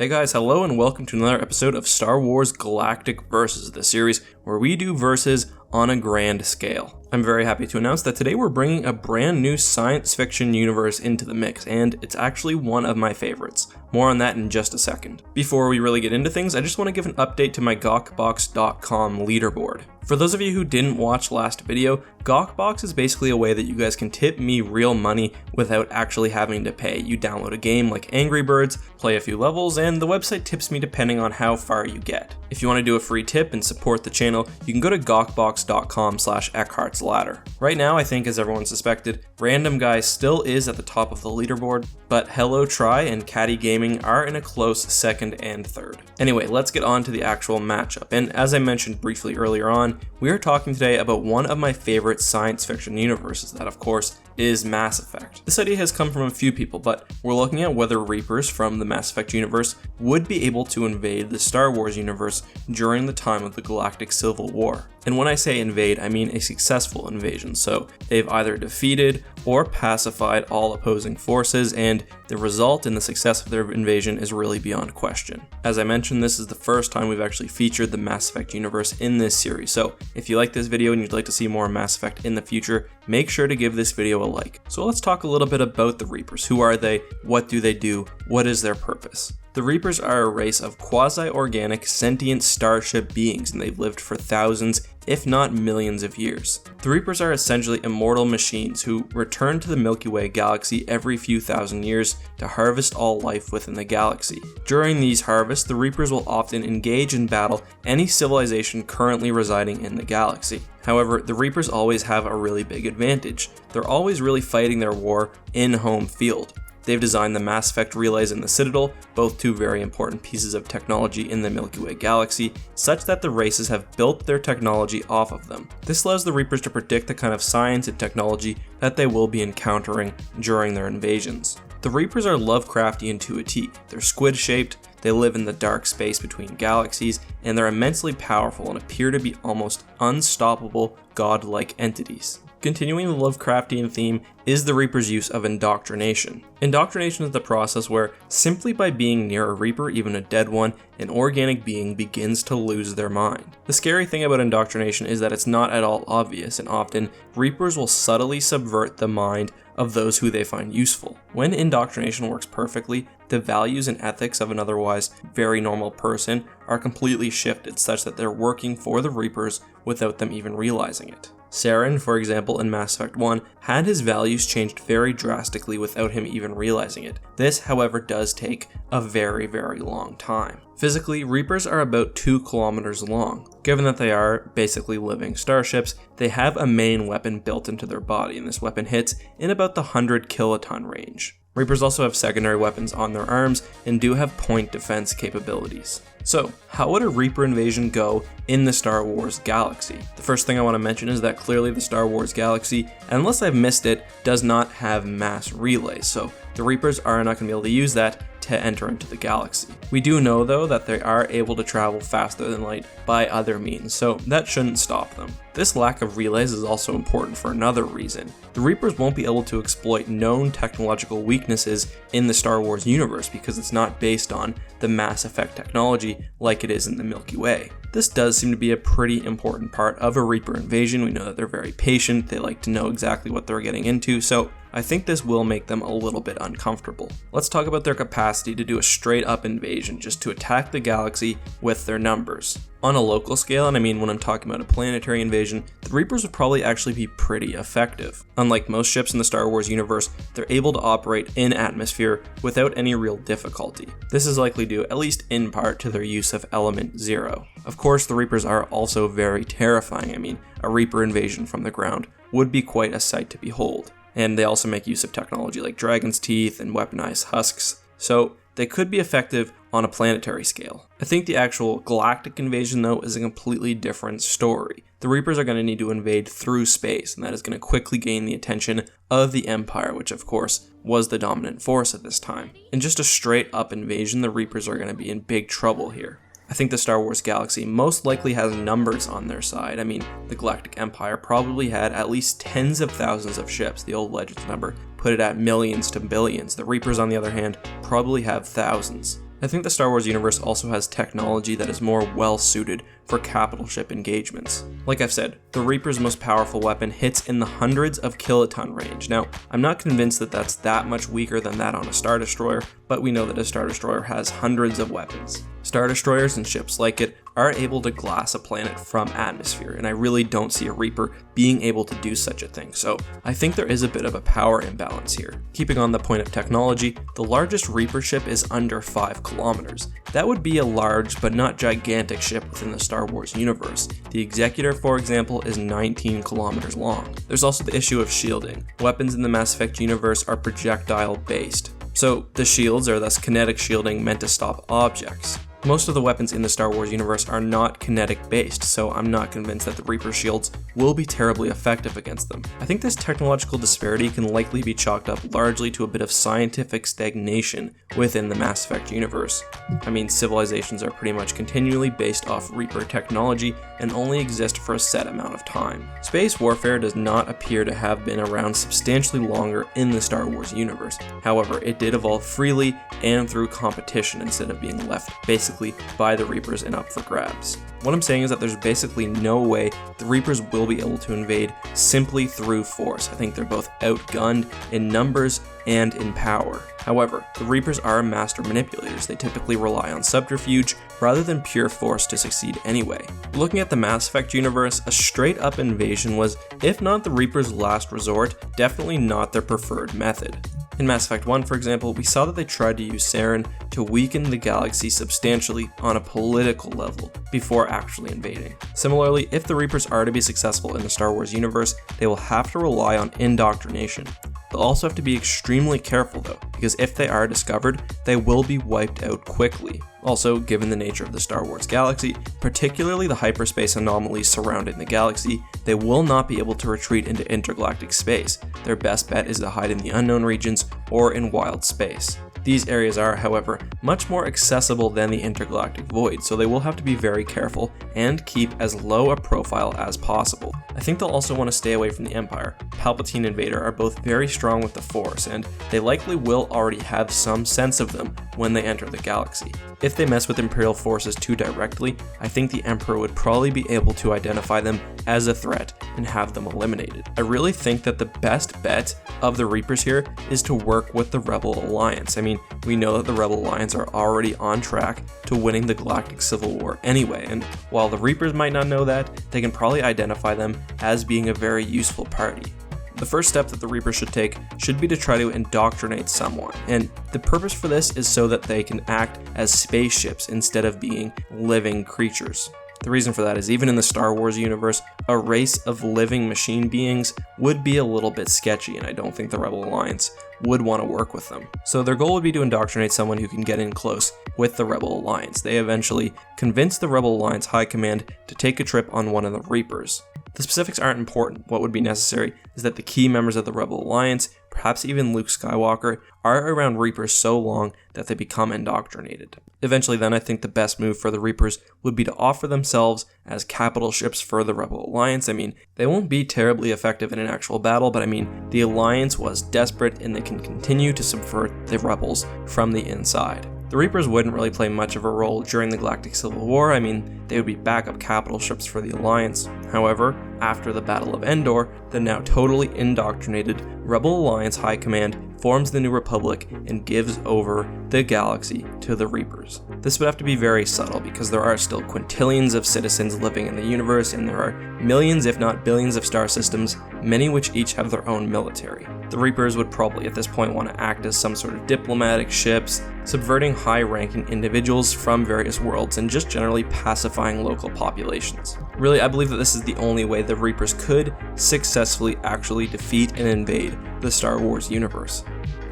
Hey guys, hello and welcome to another episode of Star Wars Galactic Versus, the series where we do verses on a grand scale. I'm very happy to announce that today we're bringing a brand new science fiction universe into the mix, and it's actually one of my favorites. More on that in just a second. Before we really get into things, I just want to give an update to my Gawkbox.com leaderboard. For those of you who didn't watch last video, Gawkbox is basically a way that you guys can tip me real money without actually having to pay. You download a game like Angry Birds, play a few levels, and the website tips me depending on how far you get. If you want to do a free tip and support the channel, you can go to Gawkbox.com/Eckhart'sLadder. Right now, I think, as everyone suspected, Random Guy still is at the top of the leaderboard, but Hello Try and Caddy Gaming are in a close second and third. Anyway, let's get on to the actual matchup, and as I mentioned briefly earlier on, we are talking today about one of my favorite science fiction universes, that of course is Mass Effect. This idea has come from a few people, but we're looking at whether Reapers from the Mass Effect universe would be able to invade the Star Wars universe during the time of the Galactic Civil War. And when I say invade, I mean a successful invasion, so they've either defeated or pacified all opposing forces, and the result in the success of their invasion is really beyond question. As I mentioned, this is the first time we've actually featured the Mass Effect universe in this series, so if you like this video and you'd like to see more Mass Effect in the future, make sure to give this video a like. So let's talk a little bit about the Reapers. Who are they? What do they do? What is their purpose? The Reapers are a race of quasi-organic sentient starship beings, and they've lived for thousands, if not millions of years. The Reapers are essentially immortal machines who return to the Milky Way galaxy every few thousand years to harvest all life within the galaxy. During these harvests, the Reapers will often engage in battle any civilization currently residing in the galaxy. However, the Reapers always have a really big advantage. They're always really fighting their war in home field. They've designed the Mass Effect relays and the Citadel, both two very important pieces of technology in the Milky Way galaxy, such that the races have built their technology off of them. This allows the Reapers to predict the kind of science and technology that they will be encountering during their invasions. The Reapers are Lovecraftian to a T. They're squid-shaped, they live in the dark space between galaxies, and they're immensely powerful and appear to be almost unstoppable godlike entities. Continuing the Lovecraftian theme is the Reaper's use of indoctrination. Indoctrination is the process where, simply by being near a Reaper, even a dead one, an organic being begins to lose their mind. The scary thing about indoctrination is that it's not at all obvious, and often Reapers will subtly subvert the mind of those who they find useful. When indoctrination works perfectly, the values and ethics of an otherwise very normal person are completely shifted such that they're working for the Reapers without them even realizing it. Saren, for example, in Mass Effect 1, had his values changed very drastically without him even realizing it. This, however, does take a very, very long time. Physically, Reapers are about 2 kilometers long. Given that they are basically living starships, they have a main weapon built into their body, and this weapon hits in about the 100 kiloton range. Reapers also have secondary weapons on their arms and do have point defense capabilities. So, how would a Reaper invasion go in the Star Wars galaxy? The first thing I want to mention is that clearly the Star Wars galaxy, unless I've missed it, does not have mass relays, so the Reapers are not going to be able to use that to enter into the galaxy. We do know though that they are able to travel faster than light by other means, so that shouldn't stop them. This lack of relays is also important for another reason. The Reapers won't be able to exploit known technological weaknesses in the Star Wars universe because it's not based on the Mass Effect technology like it is in the Milky Way. This does seem to be a pretty important part of a Reaper invasion. We know that they're very patient, they like to know exactly what they're getting into, so I think this will make them a little bit uncomfortable. Let's talk about their capacity to do a straight up invasion, just to attack the galaxy with their numbers. On a local scale, and I mean when I'm talking about a planetary invasion, the Reapers would probably actually be pretty effective. Unlike most ships in the Star Wars universe, they're able to operate in atmosphere without any real difficulty. This is likely due, at least in part, to their use of Element Zero. Of course, the Reapers are also very terrifying. I mean, a Reaper invasion from the ground would be quite a sight to behold. And they also make use of technology like Dragon's Teeth and weaponized husks, so they could be effective on a planetary scale. I think the actual galactic invasion, though, is a completely different story. The Reapers are going to need to invade through space, and that is going to quickly gain the attention of the Empire, which of course was the dominant force at this time. In just a straight up invasion, the Reapers are going to be in big trouble here. I think the Star Wars galaxy most likely has numbers on their side. I mean, the Galactic Empire probably had at least tens of thousands of ships. The old Legends number put it at millions to billions. The Reapers, on the other hand, probably have thousands. I think the Star Wars universe also has technology that is more well suited for capital ship engagements. Like I've said, the Reaper's most powerful weapon hits in the hundreds of kiloton range. Now, I'm not convinced that that's that much weaker than that on a Star Destroyer, but we know that a Star Destroyer has hundreds of weapons. Star Destroyers and ships like it are able to glass a planet from atmosphere, and I really don't see a Reaper being able to do such a thing, so I think there is a bit of a power imbalance here. Keeping on the point of technology, the largest Reaper ship is under 5 kilometers. That would be a large but not gigantic ship within the Star Wars universe. The Executor, for example, is 19 kilometers long. There's also the issue of shielding. Weapons in the Mass Effect universe are projectile based, so the shields are thus kinetic shielding meant to stop objects. Most of the weapons in the Star Wars universe are not kinetic based, so I'm not convinced that the Reaper shields will be terribly effective against them. I think this technological disparity can likely be chalked up largely to a bit of scientific stagnation within the Mass Effect universe. I mean, civilizations are pretty much continually based off Reaper technology and only exist for a set amount of time. Space warfare does not appear to have been around substantially longer in the Star Wars universe. However, it did evolve freely and through competition instead of being left basically by the Reapers and up for grabs. What I'm saying is that there's basically no way the Reapers will be able to invade simply through force. I think they're both outgunned in numbers and in power. However, the Reapers are master manipulators. They typically rely on subterfuge rather than pure force to succeed anyway. Looking at the Mass Effect universe, a straight up invasion was, if not the Reapers' last resort, definitely not their preferred method. In Mass Effect 1, for example, we saw that they tried to use sarin to weaken the galaxy substantially on a political level before actually invading. Similarly, if the Reapers are to be successful in the Star Wars universe, they will have to rely on indoctrination. They'll also have to be extremely careful though, because if they are discovered, they will be wiped out quickly. Also, given the nature of the Star Wars galaxy, particularly the hyperspace anomalies surrounding the galaxy, they will not be able to retreat into intergalactic space. Their best bet is to hide in the unknown regions or in wild space. These areas are, however, much more accessible than the intergalactic void, so they will have to be very careful and keep as low a profile as possible. I think they'll also want to stay away from the Empire. Palpatine and Vader are both very strong with the Force, and they likely will already have some sense of them when they enter the galaxy. If they mess with Imperial forces too directly, I think the Emperor would probably be able to identify them as a threat and have them eliminated. I really think that the best bet of the Reapers here is to work with the Rebel Alliance. I mean, we know that the Rebel Alliance are already on track to winning the Galactic Civil War anyway, and while the Reapers might not know that, they can probably identify them as being a very useful party. The first step that the Reapers should take should be to try to indoctrinate someone, and the purpose for this is so that they can act as spaceships instead of being living creatures. The reason for that is even in the Star Wars universe, a race of living machine beings would be a little bit sketchy, and I don't think the Rebel Alliance would want to work with them. So their goal would be to indoctrinate someone who can get in close with the Rebel Alliance. They eventually convince the Rebel Alliance High Command to take a trip on one of the Reapers. The specifics aren't important. What would be necessary is that the key members of the Rebel Alliance, perhaps even Luke Skywalker, are around Reapers so long that they become indoctrinated. Eventually then, I think the best move for the Reapers would be to offer themselves as capital ships for the Rebel Alliance. I mean, they won't be terribly effective in an actual battle, but I mean, the Alliance was desperate and they can continue to subvert the Rebels from the inside. The Reapers wouldn't really play much of a role during the Galactic Civil War. I mean, they would be backup capital ships for the Alliance. However, after the Battle of Endor, the now totally indoctrinated Rebel Alliance High Command forms the New Republic and gives over the galaxy to the Reapers. This would have to be very subtle because there are still quintillions of citizens living in the universe, and there are millions if not billions of star systems, many which each have their own military. The Reapers would probably at this point want to act as some sort of diplomatic ships, subverting high-ranking individuals from various worlds and just generally pacifying local populations. Really, I believe that this is the only way the Reapers could successfully actually defeat and invade the Star Wars universe.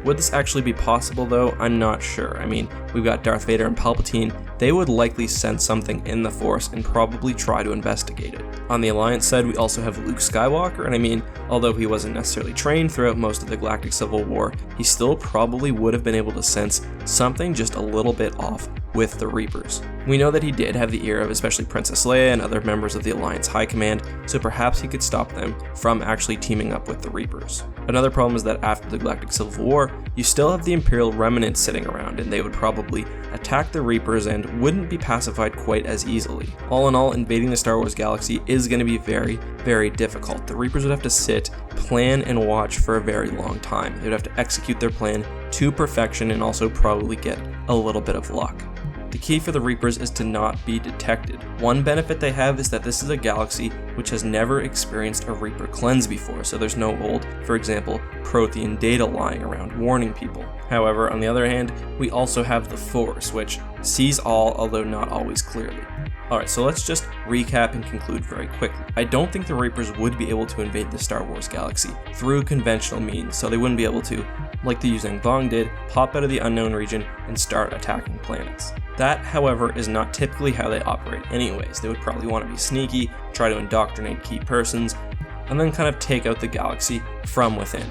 Would this actually be possible though? I'm not sure. I mean, we've got Darth Vader and Palpatine. They would likely sense something in the Force and probably try to investigate it. On the Alliance side, we also have Luke Skywalker, and I mean, although he wasn't necessarily trained throughout most of the Galactic Civil War, he still probably would have been able to sense something just a little bit off with the Reapers. We know that he did have the ear of especially Princess Leia and other members of the Alliance High Command, so perhaps he could stop them from actually teaming up with the Reapers. Another problem is that after the Galactic Civil War, you still have the Imperial remnants sitting around, and they would probably attack the Reapers and wouldn't be pacified quite as easily. All in all, invading the Star Wars galaxy is going to be very, very difficult. The Reapers would have to sit, plan, and watch for a very long time. They would have to execute their plan to perfection and also probably get a little bit of luck. The key for the Reapers is to not be detected. One benefit they have is that this is a galaxy which has never experienced a Reaper cleanse before, so there's no old, for example, Prothean data lying around warning people. However, on the other hand, we also have the Force, which sees all, although not always clearly. Alright, so let's just recap and conclude very quickly. I don't think the Reapers would be able to invade the Star Wars galaxy through conventional means, so they wouldn't be able to, like the Yuzhang Vong did, pop out of the unknown region and start attacking planets. That, however, is not typically how they operate anyways. They would probably want to be sneaky, try to indoctrinate key persons, and then kind of take out the galaxy from within.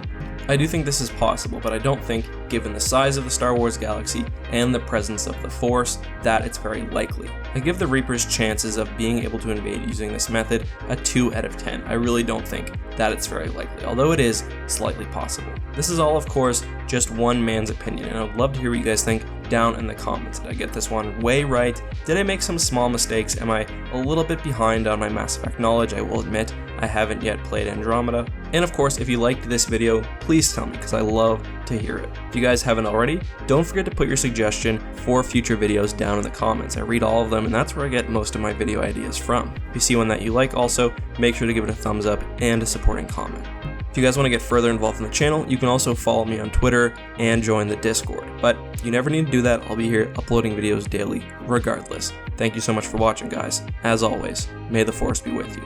I do think this is possible, but I don't think, given the size of the Star Wars galaxy and the presence of the Force, that it's very likely. I give the Reapers' chances of being able to invade using this method a 2 out of 10. I really don't think that it's very likely, although it is slightly possible. This is all, of course, just one man's opinion, and I would love to hear what you guys think down in the comments. Did I get this one way right? Did I make some small mistakes? Am I a little bit behind on my Mass Effect knowledge? I will admit, I haven't yet played Andromeda. And of course, if you liked this video, please tell me, because I love to hear it. If you guys haven't already, don't forget to put your suggestion for future videos down in the comments. I read all of them, and that's where I get most of my video ideas from. If you see one that you like also, make sure to give it a thumbs up and a supporting comment. If you guys want to get further involved in the channel, you can also follow me on Twitter and join the Discord. But you never need to do that, I'll be here uploading videos daily, regardless. Thank you so much for watching, guys. As always, may the Force be with you.